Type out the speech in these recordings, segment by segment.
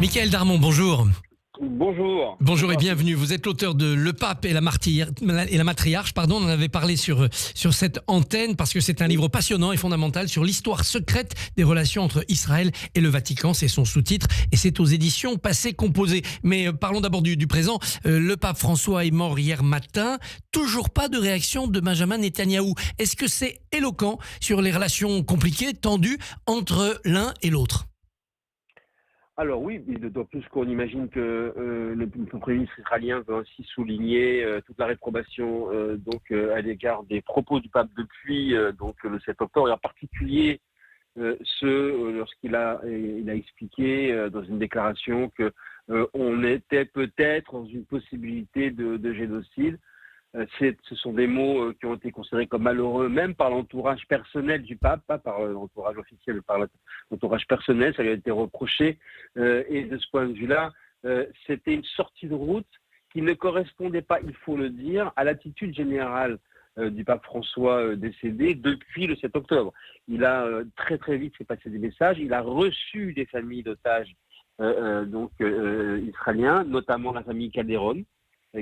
Michael Darmon, bonjour. Bonjour. Bonjour et Bonjour. bienvenue. Vous êtes l'auteur de Le Pape et la matriarche. On en avait parlé sur cette antenne parce que c'est un livre passionnant et fondamental sur l'histoire secrète des relations entre Israël et le Vatican. C'est son sous-titre et c'est aux éditions Passé Composé. Mais parlons d'abord du présent. Le pape François est mort hier matin. Toujours pas de réaction de Benjamin Netanyahou. Est-ce que c'est éloquent sur les relations compliquées, tendues entre l'un et l'autre ? Alors oui, d'autant plus qu'on imagine que le Premier ministre israélien veut ainsi souligner toute la réprobation à l'égard des propos du pape depuis le 7 octobre, et en particulier lorsqu'il a expliqué dans une déclaration que on était peut-être dans une possibilité de génocide. Ce sont des mots qui ont été considérés comme malheureux, même par l'entourage personnel du pape, pas par l'entourage officiel, mais par l'entourage personnel. Ça lui a été reproché. Et de ce point de vue-là, c'était une sortie de route qui ne correspondait pas, il faut le dire, à l'attitude générale du pape François décédé depuis le 7 octobre. Il a très très vite fait passer des messages. Il a reçu des familles d'otages israéliens, notamment la famille Calderón,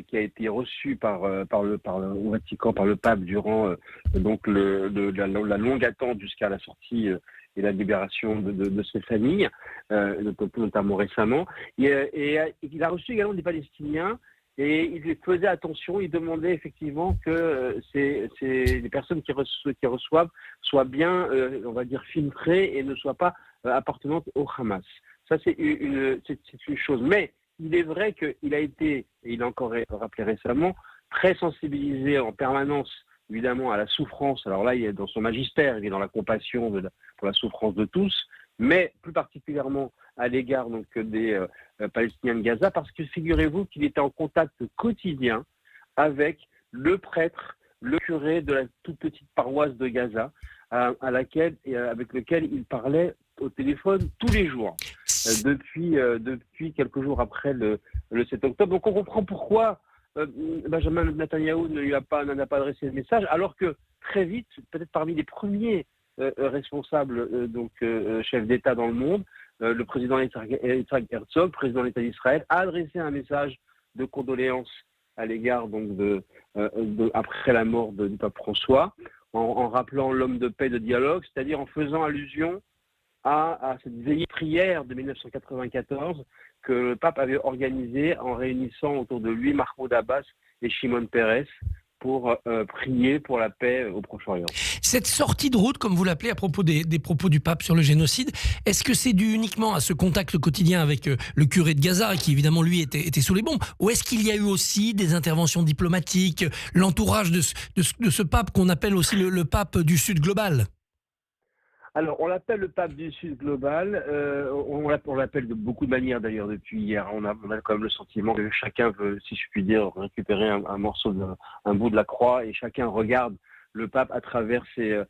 qui a été reçu au Vatican par le pape durant la longue attente jusqu'à la sortie et la libération de ces familles, notamment récemment. Et il a reçu également des Palestiniens et il faisait attention, il demandait effectivement que les personnes qui reçoivent soient bien, on va dire, filtrées et ne soient pas appartenantes au Hamas. Ça, c'est une chose. Mais il est vrai qu'il a été, et il a encore rappelé récemment, très sensibilisé en permanence, évidemment, à la souffrance. Alors là, il est dans son magistère, il est dans la compassion pour la souffrance de tous, mais plus particulièrement à l'égard des Palestiniens de Gaza, parce que figurez-vous qu'il était en contact quotidien avec le prêtre, le curé de la toute petite paroisse de Gaza, avec lequel il parlait au téléphone tous les jours. Depuis quelques jours après le 7 octobre. Donc on comprend pourquoi Benjamin Netanyahou n'en a pas adressé le message, alors que très vite, peut-être parmi les premiers responsables, chefs d'État dans le monde, le président Yitzhak Herzog, président de l'État d'Israël, a adressé un message de condoléances à l'égard après la mort du pape François, en rappelant l'homme de paix de dialogue, c'est-à-dire en faisant allusion à cette veillée prière de 1994 que le pape avait organisée en réunissant autour de lui Mahmoud Abbas et Shimon Peres pour prier pour la paix au Proche-Orient. Cette sortie de route, comme vous l'appelez, à propos des propos du pape sur le génocide, est-ce que c'est dû uniquement à ce contact quotidien avec le curé de Gaza, qui évidemment lui était sous les bombes, ou est-ce qu'il y a eu aussi des interventions diplomatiques, l'entourage de ce pape qu'on appelle aussi le pape du Sud global ? Alors, on l'appelle le pape du Sud global. On l'appelle de beaucoup de manières d'ailleurs depuis hier. On a quand même le sentiment que chacun veut, si je puis dire, récupérer un bout de la croix, et chacun regarde le pape à travers ses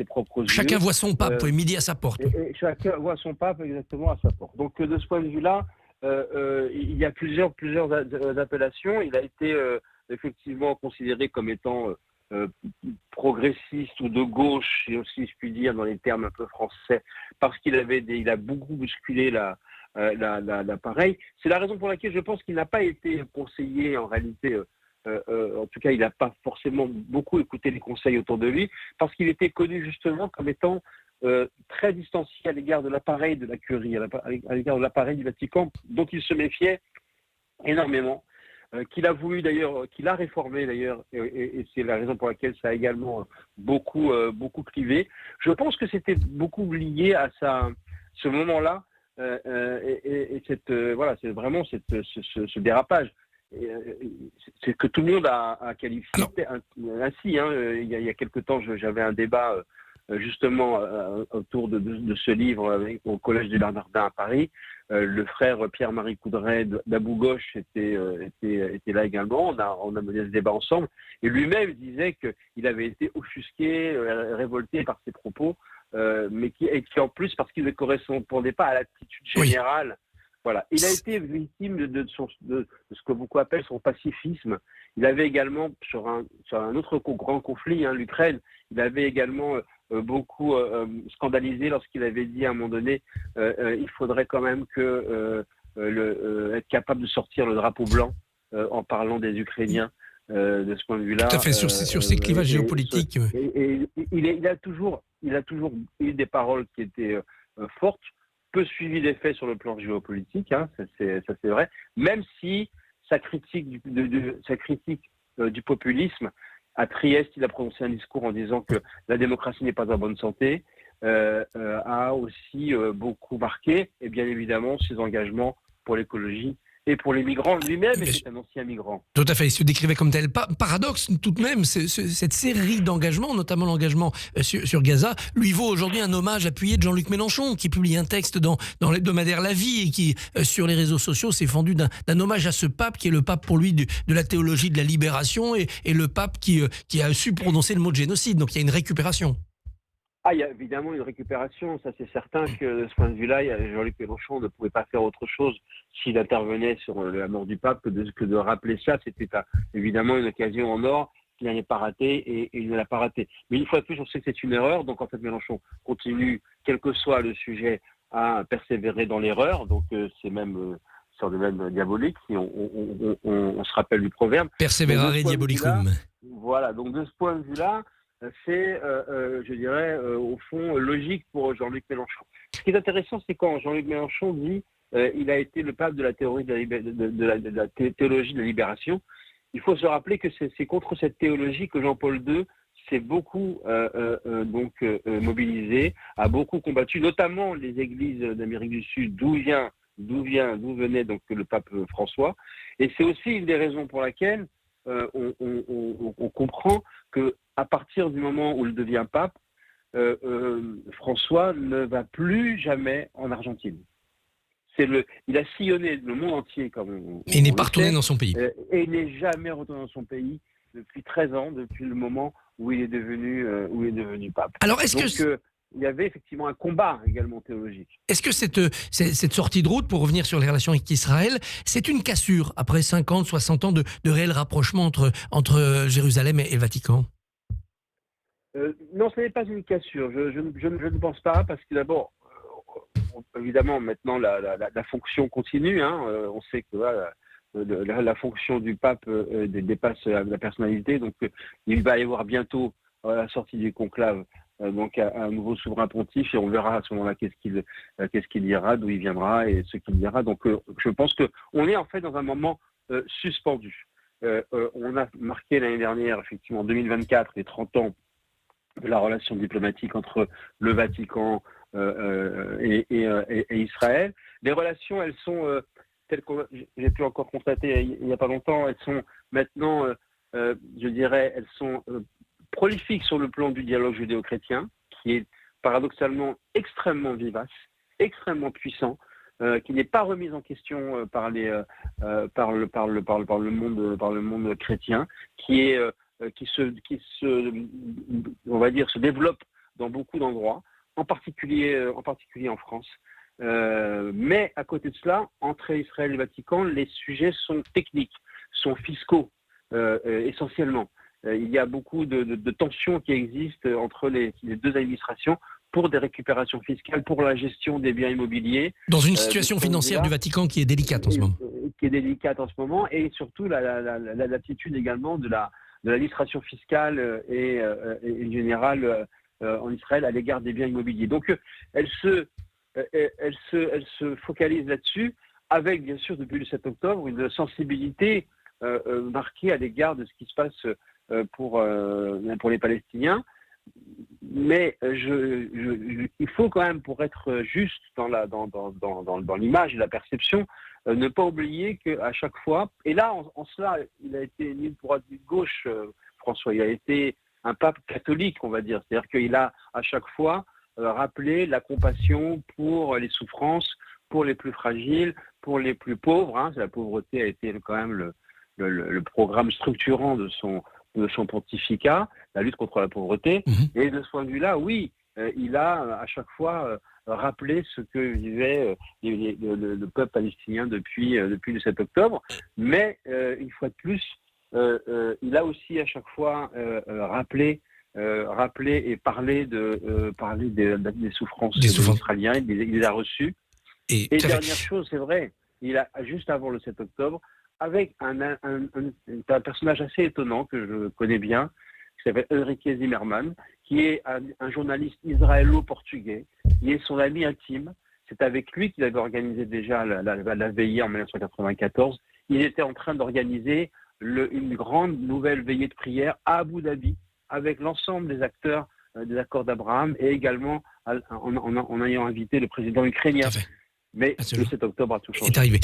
propres yeux. Chacun voit son pape, midi à sa porte. Et chacun voit son pape exactement à sa porte. Donc, de ce point de vue-là, il y a plusieurs appellations. Il a été effectivement considéré comme étant progressiste ou de gauche, si je puis dire, dans les termes un peu français, parce qu'il a beaucoup bousculé l'appareil. C'est la raison pour laquelle je pense qu'il n'a pas été conseillé en réalité. En tout cas, il n'a pas forcément beaucoup écouté les conseils autour de lui, parce qu'il était connu justement comme étant très distancié à l'égard de l'appareil de la curie, à l'égard de l'appareil du Vatican, dont il se méfiait énormément. Qu'il a voulu d'ailleurs, qu'il a réformé d'ailleurs, et c'est la raison pour laquelle ça a également beaucoup clivé. Je pense que c'était beaucoup lié à ce moment-là c'est vraiment ce dérapage. C'est que tout le monde a qualifié ainsi. Il y a quelque temps, j'avais un débat justement autour de ce livre au Collège des Bernardins à Paris. Le frère Pierre-Marie Coudray d'Abou Ghosh était là également. On a mené ce débat ensemble. Et lui-même disait qu'il avait été offusqué, révolté par ses propos, mais qui en plus, parce qu'il ne correspondait pas à l'attitude générale. Oui. Voilà. Il a été victime de ce que beaucoup appellent son pacifisme. Il avait également, sur un autre grand conflit, l'Ukraine, il avait également beaucoup scandalisé lorsqu'il avait dit à un moment donné il faudrait quand même être capable de sortir le drapeau blanc en parlant des Ukrainiens. De ce point de vue-là, Tout à fait, sur ces clivages géopolitiques. il a toujours eu des paroles qui étaient fortes, peu suivies des faits sur le plan géopolitique, hein, ça c'est vrai, même si sa critique du populisme, à Trieste, il a prononcé un discours en disant que la démocratie n'est pas en bonne santé, a aussi beaucoup marqué, et bien évidemment ses engagements pour l'écologie et pour les migrants. Lui-même était un ancien migrant. Tout à fait, il se décrivait comme tel. Paradoxe tout de même, cette série d'engagements, notamment l'engagement sur Gaza, lui vaut aujourd'hui un hommage appuyé de Jean-Luc Mélenchon, qui publie un texte dans l'hebdomadaire La Vie et qui, sur les réseaux sociaux, s'est fendu d'un hommage à ce pape qui est le pape pour lui de la théologie de la libération et le pape qui a su prononcer le mot de génocide. Donc il y a une récupération. Il y a évidemment une récupération, ça c'est certain que de ce point de vue-là, Jean-Luc Mélenchon ne pouvait pas faire autre chose s'il intervenait sur la mort du pape que de rappeler ça. C'était évidemment une occasion en or qu'il n'avait pas ratée et il ne l'a pas ratée. Mais une fois de plus, on sait que c'est une erreur, donc en fait Mélenchon continue, quel que soit le sujet, à persévérer dans l'erreur, donc c'est même sur le même diabolique, si on se rappelle du proverbe. Perseverare diabolicum. Voilà, donc de ce point de vue-là, c'est, je dirais, au fond, logique pour Jean-Luc Mélenchon. Ce qui est intéressant, c'est quand Jean-Luc Mélenchon dit il a été le pape de la théorie de la théologie de la libération. Il faut se rappeler que c'est contre cette théologie que Jean-Paul II s'est beaucoup mobilisé, a beaucoup combattu, notamment les églises d'Amérique du Sud, d'où venait donc le pape François. Et c'est aussi une des raisons pour laquelle on comprend que à partir du moment où il devient pape, François ne va plus jamais en Argentine. Il a sillonné le monde entier, comme il n'est pas retourné dans son pays. Et il n'est jamais retourné dans son pays depuis 13 ans, depuis le moment où il est devenu pape. Alors, il y avait effectivement un combat également théologique. Est-ce que cette sortie de route, pour revenir sur les relations avec Israël, c'est une cassure après 50, 60 ans de réel rapprochement entre Jérusalem et le Vatican ? Non, ce n'est pas une cassure. Je ne pense pas, parce que d'abord, évidemment, maintenant, la fonction continue. Hein, on sait que la fonction du pape dépasse la personnalité. Donc, il va y avoir bientôt, à la sortie du conclave, donc un nouveau souverain pontife, et on verra à ce moment-là qu'est-ce qu'il dira, d'où il viendra et ce qu'il dira. Donc, je pense qu'on est en fait dans un moment suspendu. On a marqué l'année dernière, effectivement, en 2024, les 30 ans de la relation diplomatique entre le Vatican et Israël. Les relations, elles sont, telles que j'ai pu encore constater il n'y a pas longtemps, elles sont maintenant, je dirais, elles sont prolifiques sur le plan du dialogue judéo-chrétien, qui est paradoxalement extrêmement vivace, extrêmement puissant, qui n'est pas remise en question par le monde chrétien, qui on va dire, se développe dans beaucoup d'endroits, en particulier en France. Mais à côté de cela, entre Israël et le Vatican, les sujets sont techniques, sont fiscaux essentiellement. Il y a beaucoup de tensions qui existent entre les deux administrations pour des récupérations fiscales, pour la gestion des biens immobiliers. Dans une situation financière du Vatican qui est délicate en ce moment. Qui est délicate en ce moment, et surtout l'attitude également de l'administration fiscale et générale en Israël à l'égard des biens immobiliers. Donc, elle se focalise là-dessus, avec bien sûr depuis le 7 octobre une sensibilité marquée à l'égard de ce qui se passe pour les Palestiniens. Mais il faut quand même, pour être juste dans l'image et la perception, ne pas oublier qu'à chaque fois, et là en cela il a été ni de droite ni de gauche, François, il a été un pape catholique, on va dire, c'est-à-dire qu'il a à chaque fois rappelé la compassion pour les souffrances, pour les plus fragiles, pour les plus pauvres, hein. La pauvreté a été quand même le programme structurant de son pontificat, la lutte contre la pauvreté. Et de ce point de vue-là, oui, il a à chaque fois rappelé ce que vivait le peuple palestinien depuis le 7 octobre. Mais une fois de plus, il a aussi à chaque fois rappelé rappeler et parler des souffrances Des des souffrances. Israéliens. Il les a reçues. Et Et tout à fait. dernière chose, c'est vrai, il a juste avant le 7 octobre, avec un personnage assez étonnant que je connais bien, qui s'appelle Enrique Zimmerman, qui est un journaliste israélo-portugais, qui est son ami intime. C'est avec lui qu'il avait organisé déjà la veillée en 1994. Il était en train d'organiser une grande nouvelle veillée de prière à Abu Dhabi, avec l'ensemble des acteurs des accords d'Abraham et également en ayant invité le président Tout ukrainien. à fait. Mais Absolument. le 7 octobre a tout changé. Est arrivé.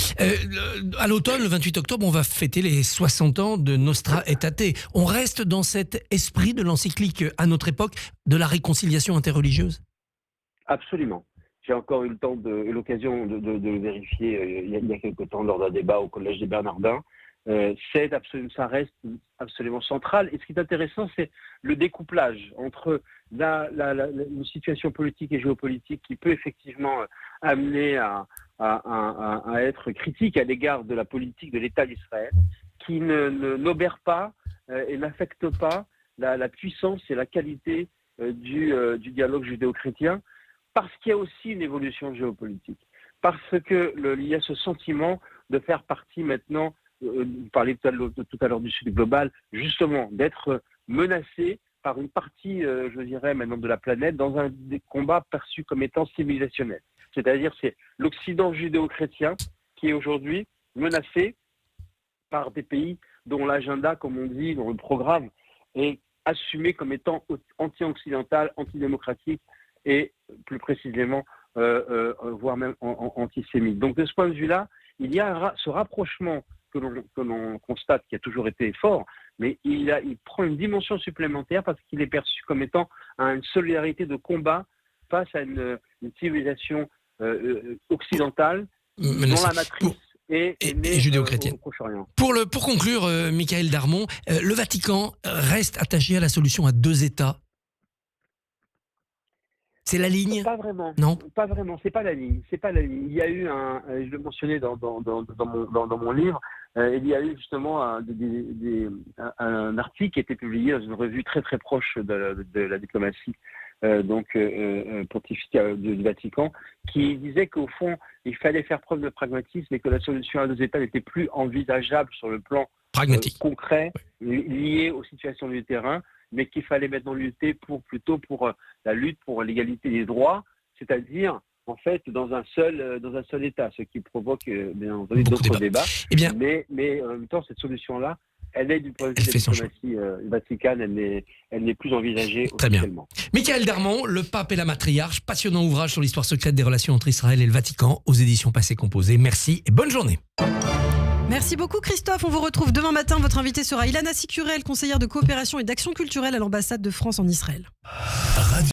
À l'automne, le 28 octobre, on va fêter les 60 ans de Nostra Aetate. On reste dans cet esprit de l'encyclique à notre époque de la réconciliation interreligieuse? Absolument. J'ai encore eu l'occasion de le vérifier il y a quelque temps lors d'un débat au Collège des Bernardins. Ça reste absolument central. Et ce qui est intéressant, c'est le découplage entre une situation politique et géopolitique qui peut effectivement amener à être critique à l'égard de la politique de l'État d'Israël, qui n'obère pas et n'affecte pas la puissance et la qualité du dialogue judéo-chrétien, parce qu'il y a aussi une évolution géopolitique, parce qu'il y a ce sentiment de faire partie maintenant, vous parliez tout à l'heure du Sud global, justement d'être menacé par une partie, je dirais maintenant de la planète, dans des combats perçus comme étant civilisationnels. C'est-à-dire c'est l'Occident judéo-chrétien qui est aujourd'hui menacé par des pays dont l'agenda, comme on dit, dont le programme est assumé comme étant anti-occidental, antidémocratique et plus précisément, voire même antisémite. Donc de ce point de vue-là, il y a ce rapprochement que l'on constate qui a toujours été fort, mais il prend une dimension supplémentaire parce qu'il est perçu comme étant une solidarité de combat face à une civilisation occidentale dont la matrice est née judéo-chrétienne. au Proche-Orient. Pour conclure, Michaël Darmon, le Vatican reste attaché à la solution à deux États. C'est la ligne? Pas vraiment. Non. Pas vraiment. C'est pas la ligne. C'est pas la ligne. Il y a eu je le mentionnais dans mon livre, il y a eu justement un article qui a été publié dans une revue très très proche de la diplomatie pontificale du Vatican, qui disait qu'au fond, il fallait faire preuve de pragmatisme et que la solution à deux États n'était plus envisageable sur le plan Pragmatique. concret, lié aux situations du terrain, mais qu'il fallait maintenant lutter plutôt pour la lutte pour l'égalité des droits, c'est-à-dire en fait dans un seul État, ce qui provoque bien entendu d'autres débats. Eh bien, mais en même temps, cette solution-là, elle est du point de vue de la diplomatie vaticane, elle n'est plus envisagée officiellement. Très bien. Michaël Darmon, Le Pape et la Matriarche, passionnant ouvrage sur l'histoire secrète des relations entre Israël et le Vatican, aux éditions Passé Composé. Merci et bonne journée. Merci beaucoup Christophe, on vous retrouve demain matin. Votre invité sera Ilana Sicurel, conseillère de coopération et d'action culturelle à l'ambassade de France en Israël.